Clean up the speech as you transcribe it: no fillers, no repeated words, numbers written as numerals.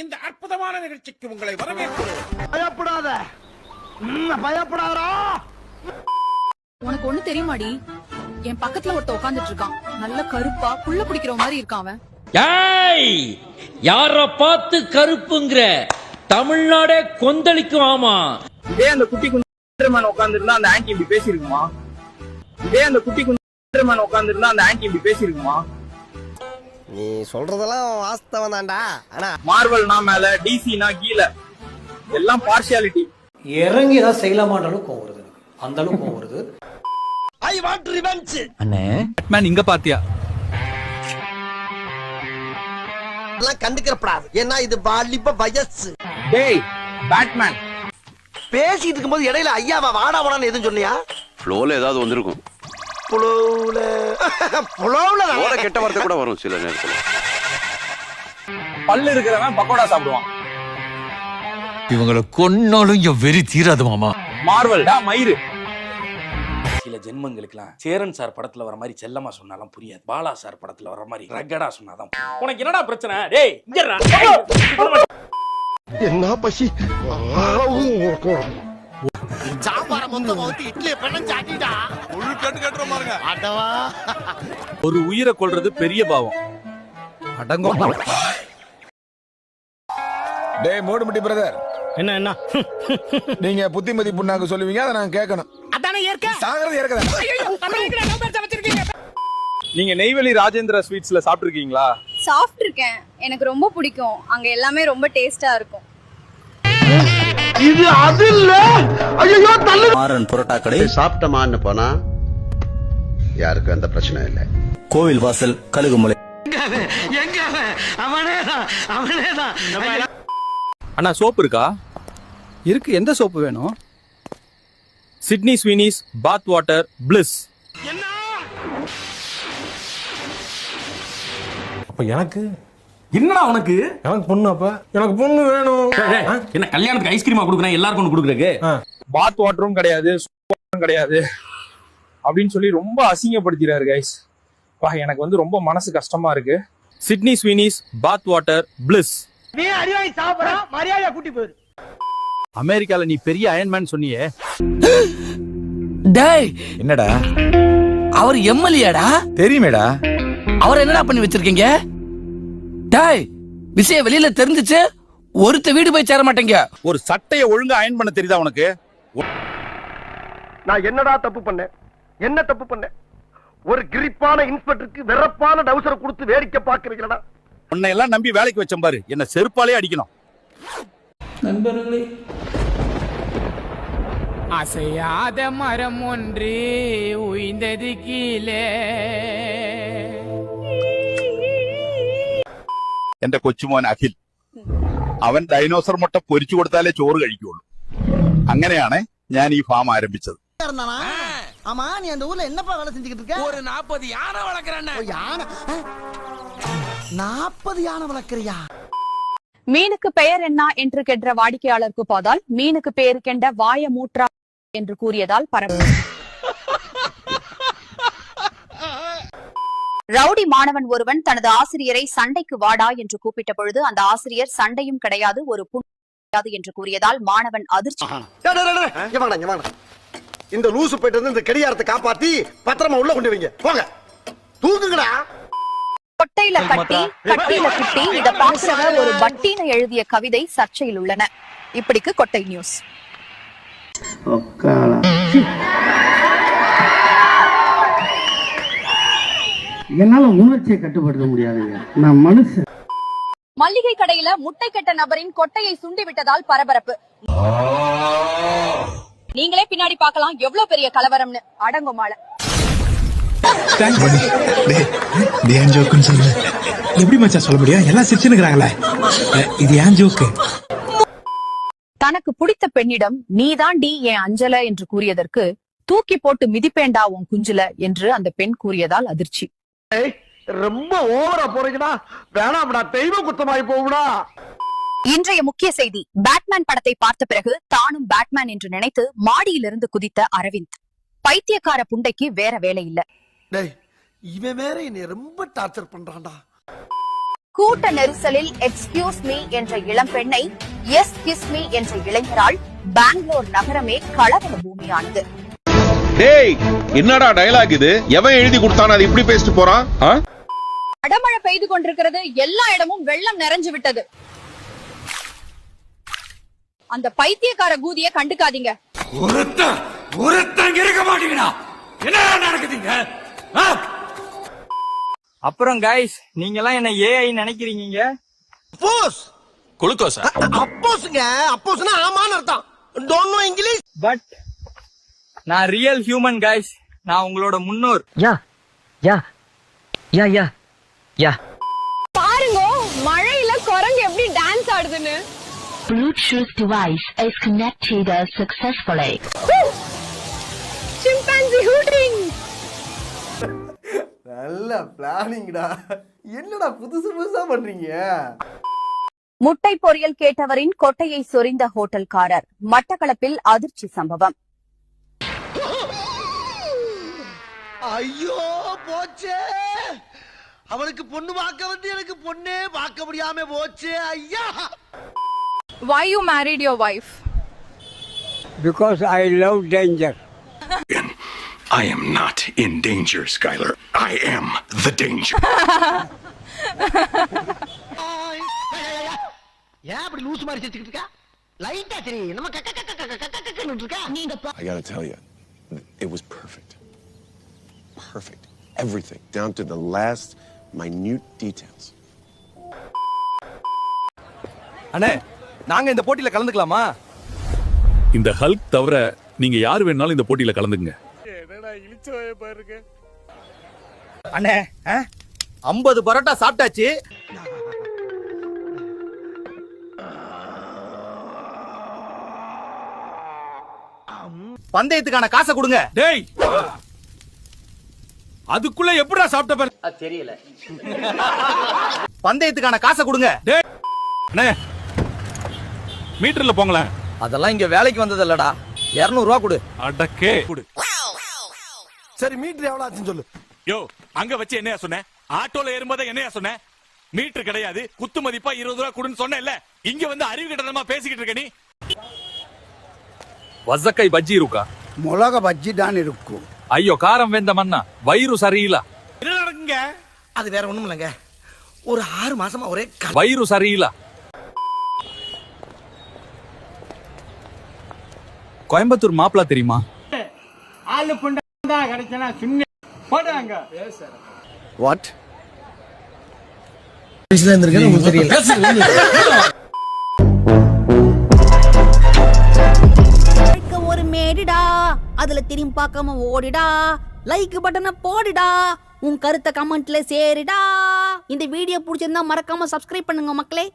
இந்த அற்புதமான நிகழ்ச்சிக்கு உங்களை வரவேற்கிறோம். பயப்படாத, பயப்படாதா. உனக்கு ஒண்ணு தெரியுமாடி, என் பக்கத்துல ஒருத்த உட்காந்துட்டு இருக்கான். நல்ல கருப்பா புள்ள பிடிக்கிற மாதிரி இருக்கான் அவன். யார பார்த்து கருப்புங்கிற? தமிழ்நாடே கொந்தளிக்கும். ஆமா, இதே அந்த குட்டி குண்டர்மேன் உட்கார்ந்திருந்தா அந்த ஆன்டி இப்படி பேசிருக்குமா? இதே அந்த குட்டி குண்டர்மேன் உட்கார்ந்திருந்தா அந்த ஆன்டி இப்படி பேசிருக்குமா? நீ சொல்றதெல்லாம் வாஸ்தவம் தான்டா. ஆனா மார்வல்னா மேல, டிசினா கீழ, எல்லாம் பார்ஷியாலிட்டி. இறங்கி ஏதாவது செய்யலாமான்ற அளவுக்கு கோவம் வருது. அந்த அளவுக்கு கோவம் வருது. I want revenge. அண்ணே பேட்மேன் இங்க பாத்தியா? எல்லாம் கண்டுக்கறப்படாது. ஏன்னா இது வாலிப வயசு. டேய் பேட்மேன் பேசிட்டு இருக்கும்போது இடையில ஐயாவா வாடா வாடான்னு எதுவும் சொன்னியா? ஃப்ளோல ஏதாவது வந்திருக்கும். புலவுல புலவுல ஓட கெட்ட வார்த்தை கூட வரும் சில நேரத்துல. பல்லு இருக்கிறவன் பக்கோடா சாப்பிடுவான். இவங்களை கொன்னாலும் என் வெறி தீராது மாமா. மார்வல் டா மயிறு. சில ஜென்மங்களுக்குலாம் சேரன் சார் படத்துல வர மாதிரி செல்லமா சொன்னாலும் புரியாது. பாலா சார் படத்துல வர மாதிரி ரகடா சொன்னாதான். உனக்கு என்னடா பிரச்சனை? டேய் இங்கடா. என்ன பசி. சாப்பார மொத்தமா ஊத்தி இட்லி பண்ண சாட்டிடா. முழு கட்டு கட்டுற பாருங்க. அடவா. ஒரு உயிரை கொல்றது பெரிய பாவம். அடங்கும். டேய் மோடுமுட்டி பிரதர், என்ன நீங்க புத்திமதி புண்ணாக்கு சொல்லுவீங்க, அதை நான் கேட்கணும். அதானே ஏற்க சாகிறது ஏற்கதா? நீங்க நெய்வேலி ராஜேந்திர ஸ்வீட்ஸ்ல சாப்பிட்டுருக்கீங்களா? சாப்பிட்டு இருக்கேன், எனக்கு ரொம்ப பிடிக்கும். அங்க எல்லாமே ரொம்ப டேஸ்டா இருக்கும். இது அது இல்ல. ஐயோ தள்ளு. மாறன் புரோட்டா கடை சாப்பிட்டமான்னு போனா யாருக்கும் எந்த பிரச்சனை இல்லை. கோவில் வாசல் கழுகுமலை. எங்க அவனேதான். அண்ணா சோப்பு இருக்கா? இருக்கு. எந்த சோப்பு வேணும்? சிட்னி ஸ்வீனிஸ் பாத் வாட்டர் பிளிஸ். அப்ப எனக்கு என்னடா உனக்கு? எனக்கு பொண்ணு. அப்ப எனக்கு பொண்ணு வேணும். என்ன கல்யாணத்துக்கு ஐஸ்கிரீமா கொடுக்குறேன் எல்லாருக்கும் ஒன்று கொடுக்குறக்கு? பாத் வாட்டரும் கிடையாது, சோப்பும் கிடையாது அப்படின்னு சொல்லி ரொம்ப அசிங்கப்படுத்திறாரு கைஸ். எனக்கு வந்து ரொம்ப மனசு கஷ்டமா இருக்கு. சிட்னி ஸ்வீனிஸ் பாத் வாட்டர் பிளிஸ். நீ அடிவாய் சாப்பிட மரியாதையா கூட்டி போயிரு. அமெரிக்கால நீ பெரிய அயன்மேன் சொன்னியே. டேய் என்னடா அவர் எம்எல்ஏடா? தெரியுமேடா. அவர் என்னடா பண்ணி வச்சிருக்கீங்க? டேய் விஷயம் வெளியில தெரிஞ்சிச்சு, ஒருத்த வீடு போய் சேர மாட்டேங்க. ஒரு சட்டையை ஒழுங்கா அயன் பண்ண தெரியுதா உனக்கு? நான் என்னடா தப்பு பண்ணேன்? என்ன தப்பு பண்ணேன்? ஒரு கிரிப்பான இன்ஸ்பெக்டருக்கு வெறப்பான டவுசரை கொடுத்து வேடிக்கை பாக்குறீங்களா? உன்னை எல்லாம் நம்பி வேலைக்கு வச்சேன் பாரு, என்ன செருப்பாலே அடிக்கணும். நண்பர்களே, அசையாத மரம் ஒன்று உய்ந்தது கீழே. എന്റെ കൊച്ചുമോൻ അഖിൽ, അവൻ ഡൈനോസർ മുട്ട പൊരിച്ചു കൊടുത്താലേ ചോറ് കഴിക്കുള്ളൂ. അങ്ങനെയാണ് ഞാൻ ഈ ഫാം ആരംഭിച്ചത്. ஆமா, நீ அந்த ஊர்ல என்னப்பா வேலை செஞ்சுக்கிட்டு இருக்க? ஒரு 40 யானை வளர்க்கறேன். யானை? 40 யானை வளர்க்கறியா? மீனுக்கு பெயர் என்ன என்று கேட்ட வாடிக்கையாளருக்கு போதால் மீனுக்கு பெயர் கெண்ட வாய மூற்றா என்று கூறியதால் பரபரப்பு. ரவுடி மாணவன் ஒருவன் தனது ஆசிரியரை சண்டைக்கு வாடா என்று கூப்பிட்ட பொழுது அந்த ஆசிரியர் சண்டையும் கிடையாது, ஒரு புண்ணு என்று கூறியதால் மாணவன் அதிர்ச்சி. இந்த லூசு போயிட்டு வந்து இந்த கடியாரத்தை காப்பாத்தி பத்திரமா உள்ள கொண்டு வைங்க. போங்க, தூங்குங்கடா. கொட்டையில கட்டி கட்டியில குட்டி, இத பாக்குறவ ஒரு பட்டின எழுதிய கவிதை சர்ச்சையில் உள்ளன. இப்படிக்கு கொட்டை நியூஸ். என்னால உணர்ச்சியை கட்டுப்படுத்த முடியாதுங்க, நான் மனுஷன். மல்லிகை கடையில முட்டை கெட்ட நபரின் கொட்டையை சுண்டி விட்டதால் பரபரப்பு. நீங்களே பின்னாடி பார்க்கலாம் எவ்வளவு பெரிய கலவரம்னு. அடங்குமால எப்படி மச்சான் சொல்ல முடியும்? எல்லாம் சிரிச்சுக்கிறாங்களே. இது ஏன் ஜோக்கு? தனக்கு பிடித்த பெண்ணிடம் நீதாண்டி என் அஞ்சல என்று கூறியதற்கு தூக்கி போட்டு மிதிப்பேண்டா உன் குஞ்சுல என்று அந்த பெண் கூறியதால் அதிர்ச்சி. ரொம்ப ஓவரா போறீங்கடா, வேணாம்டா, தெய்வ குத்தமாயி போகுடா. இன்றைய முக்கிய செய்தி, பேட்மேன் படத்தை பார்த்த பிறகு தானும் பேட்மேன் என்று நினைத்து மாடியிலிருந்து குதித்த அரவிந்த். பைத்தியக்கார புண்டைக்கு வேற வேலை இல்ல. டேய், இவன் வேற என்னை ரொம்ப டார்ச்சர் பண்றான்டா. கூட்ட நெரிசலில் எக்ஸ்கியூஸ் மீ என்ற இளம்பெண்ணை எஸ் கிஸ் மீ என்ற இளைஞரால் பெங்களூர் நகரமே கலவர பூமியானது. டேய் என்னடா டயலாக் இது? எவன் எழுதி கொடுத்தானே அது இப்படி பேசிட்டு போறான்? அடமழை பெய்து கொண்டிருக்கிறது. எல்லா இடமும் வெள்ளம் நிறைஞ்சு விட்டது. அந்த பைத்தியக்கார கூதியை கண்டுக்காதீங்க. இருக்க மாட்டீங்களா? என்ன நடக்குதுங்க? அப்புறம் கைஸ், நீங்க எல்லாம் என்ன ஏஐ நினைக்கிறீங்க? அப்போஸ் குளுக்கோஸா? அப்போஸ்ங்க, அப்போஸ்னா ஆமான்னு அர்த்தம். Don't know English. பட் நான் ரியல் ஹியூமன் கைஸ். நான் உங்களோட முன்னோர். பாருங்க மழையில குரங்கு எப்படி dance ஆடுதுன்னு. Bluetooth device is connected successfully. Chimpanzee hooting. நல்ல பிளானிங்டா. என்னடா புதுசு புதுசா பண்றீங்க? முட்டை பொரியல் கேட்டவரின் கொட்டையை சொரிந்த ஹோட்டல்காரர். மட்டக்களப்பில் அதிர்ச்சி சம்பவம். ஐயோ போச்சே, அவனுக்கு பொண்ணு பார்க்க வந்து எனக்கு பொண்ணே பார்க்க முடியாம போச்சே ஐயா. Why you married your wife? Because I love danger. I am not in danger, Skylar. I am the danger. ஏன் அப்படி லூஸ் மாதிரி சிரிச்சிட்டு இருக்கா? லைட்டா சரி நம்ம இருக்கா. I gotta tell you, it was perfect. Perfect. Everything, down to the last minute details. அண்ணே, நாங்க இந்த போட்டியில கலந்துக்கலாமா? இந்த ஹல்க் தவிர நீங்க யார் வேணாலும் இந்த போட்டியில கலந்துங்க. அண்ணே 50 பரோட்டா சாப்பிட்டாச்சு. பந்தயத்துக்கான காசை கொடுங்க. டேய், அதுக்குள்ள எப்படிடா சாப்பிட்ட பாரு? தெரியல. பந்தயத்துக்கான காசை கொடுங்க. டேய் அண்ணே, மீட்டர்ல போங்களே. அதெல்லாம் இங்க வேலைக்கு வந்தது இல்லடா. 200 ரூபா கொடு. அடக்கே கொடு. சரி மீட்டர் எவ்வளவு ஆச்சுன்னு சொல்லு. யோ, அங்க வச்சு என்னையா சொன்ன? ஆட்டோல ஏறும்போது என்னையா சொன்ன? மீட்டர் கிடையாது, குத்து மதிப்பா 20 ரூபா கொடுன்னு சொன்னேன்ல. இங்க வந்து அறிவு கட்டணமா பேசிக்கிட்டு இருக்க நீ. வசக்கை பஜ்ஜி இருக்கா? மிளகா பஜ்ஜி தான் இருக்கும். ஐயோ, காரம் வெந்த மண்ணா, வயிறு சரியில்லை. என்ன நடக்குங்க? அது வேற ஒண்ணும் இல்லைங்க. ஒரு 6 மாசமா ஒரே வயிறு சரியில்லை. கோயம்புத்தூர் மாப்பிளா தெரியுமா? ஆளு புண்டா கிடைச்சனா சுண்ணி போடுறாங்க. வாட்? ஒரு மேடிடா, அதுல திரும்பி பார்க்காம ஓடிடா, லைக் பட்டனை போடுடா, உன் கருத்தை கமெண்ட்ல சேருடா. இந்த வீடியோ பிடிச்சிருந்தா மறக்காம சப்ஸ்கிரைப் பண்ணுங்க மக்களே.